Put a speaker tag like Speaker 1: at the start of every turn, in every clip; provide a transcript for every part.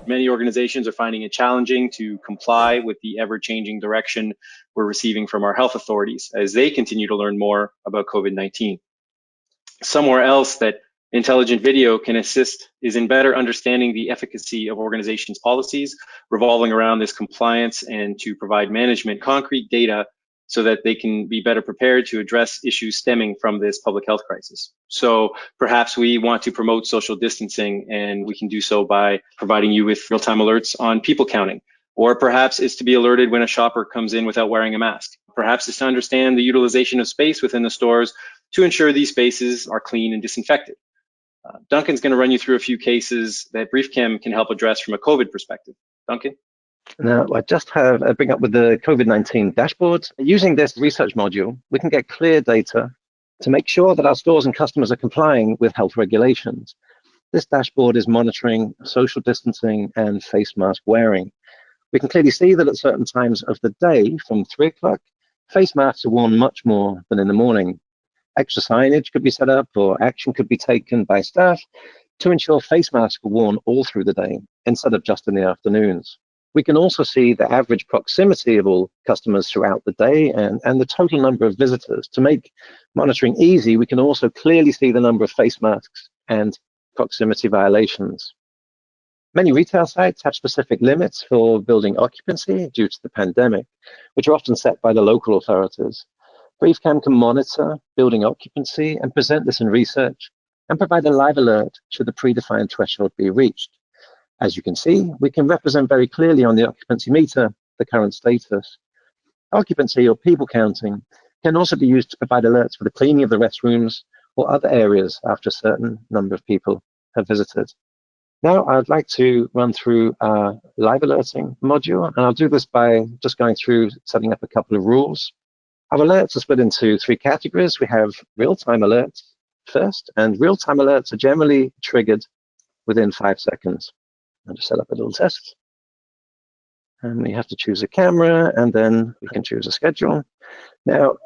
Speaker 1: Many organizations are finding it challenging to comply with the ever-changing direction we're receiving from our health authorities as they continue to learn more about COVID-19. Somewhere else that intelligent video can assist is in better understanding the efficacy of organizations' policies revolving around this compliance, and to provide management concrete data so that they can be better prepared to address issues stemming from this public health crisis. So perhaps we want to promote social distancing, and we can do so by providing you with real-time alerts on people counting. Or perhaps it's to be alerted when a shopper comes in without wearing a mask. Perhaps it's to understand the utilization of space within the stores to ensure these spaces are clean and disinfected. Duncan's going to run you through a few cases that BriefCam can help address from a COVID perspective. Duncan?
Speaker 2: Now, I just have a bring up with the COVID-19 Dashboard. Using this research module, we can get clear data to make sure that our stores and customers are complying with health regulations. This dashboard is monitoring social distancing and face mask wearing. We can clearly see that at certain times of the day, from 3 o'clock, face masks are worn much more than in the morning. Extra signage could be set up, or action could be taken by staff to ensure face masks are worn all through the day instead of just in the afternoons. We can also see the average proximity of all customers throughout the day and the total number of visitors. To make monitoring easy, we can also clearly see the number of face masks and proximity violations. Many retail sites have specific limits for building occupancy due to the pandemic, which are often set by the local authorities. BriefCam can monitor building occupancy and present this in research and provide a live alert should the predefined threshold be reached. As you can see, we can represent very clearly on the occupancy meter the current status. Occupancy or people counting can also be used to provide alerts for the cleaning of the restrooms or other areas after a certain number of people have visited. Now, I'd like to run through our live alerting module, and I'll do this by just going through setting up a couple of rules. Our alerts are split into 3 categories. We have real-time alerts first, and real-time alerts are generally triggered within 5 seconds. I'll just set up a little test. And we have to choose a camera, and then we can choose a schedule. Now,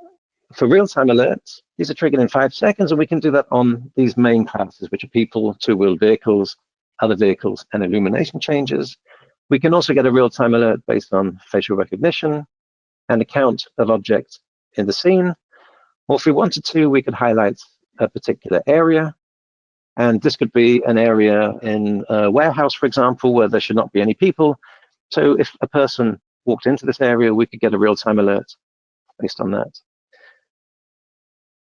Speaker 2: for real-time alerts, these are triggered in 5 seconds, and we can do that on these main classes, which are people, two-wheeled vehicles, other vehicles, and illumination changes. We can also get a real-time alert based on facial recognition and a count of objects in the scene. Or if we wanted to, we could highlight a particular area. And this could be an area in a warehouse, for example, where there should not be any people. So if a person walked into this area, we could get a real-time alert based on that.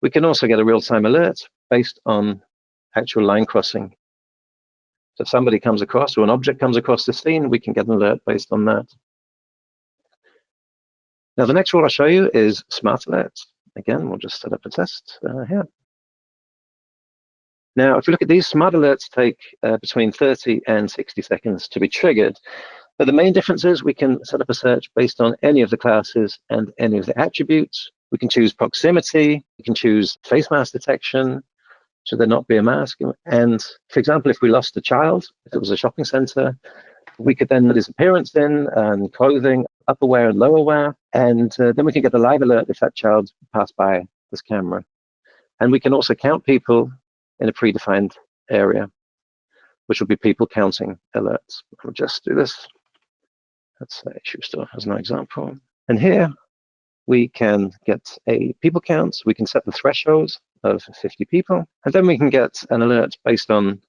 Speaker 2: We can also get a real-time alert based on actual line crossing. So if somebody comes across or an object comes across the scene, we can get an alert based on that. Now, the next rule I'll show you is smart alerts. Again, we'll just set up a test here. Now, if you look at these, smart alerts take between 30 and 60 seconds to be triggered. But the main difference is we can set up a search based on any of the classes and any of the attributes. We can choose proximity. We can choose face mask detection. Should there not be a mask? And for example, if we lost a child, if it was a shopping center, we could then put his appearance in and clothing, upperwear and lowerwear. And then we can get a live alert if that child passed by this camera. And we can also count people in a predefined area, which will be people counting alerts. We'll just do this. Let's say shoe store as an example. And here we can get a people count. We can set the thresholds of 50 people. And then we can get an alert based on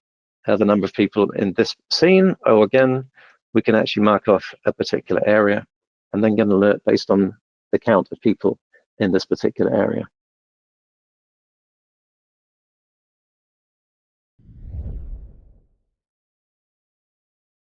Speaker 2: the number of people in this scene. Or again, we can actually mark off a particular area and then get an alert based on the count of people in this particular area.